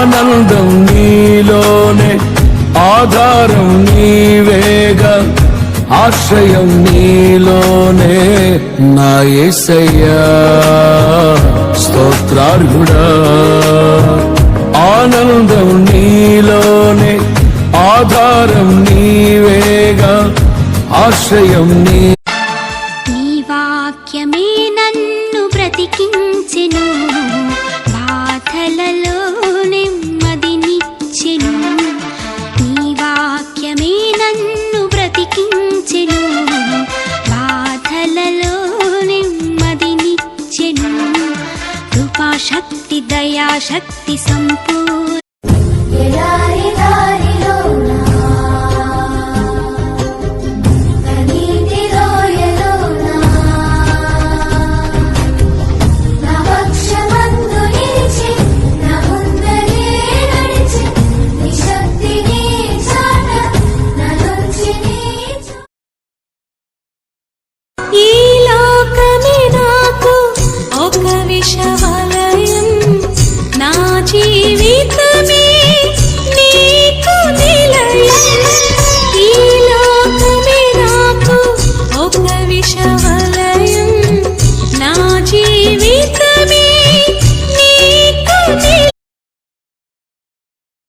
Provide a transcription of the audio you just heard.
ఆనందం నీలోనే, ఆధారం నీవేగా, ఆశ్రయం నీలోనే నా యేసయ్యా స్తోత్రార్హుడా. ఆనందం నీలోనే, ఆధారం నీవేగా, ఆశ్రయం నీ. నీ వాక్యమే నన్ను బ్రతికించెను, బాధలలో నెమ్మదినిచ్చెను. నీ వాక్యమే నన్ను బ్రతికించెను, బాధలలో నెమ్మదినిచ్చెను. కృపాశక్తి దయాశక్తి సంపూర్ణ. ఈ లోకమే నాకు ఒక విషవలయం, నా జీవితమే నీకు నిలయం. ఈ లోకమే నాకు ఒక విషవలయం,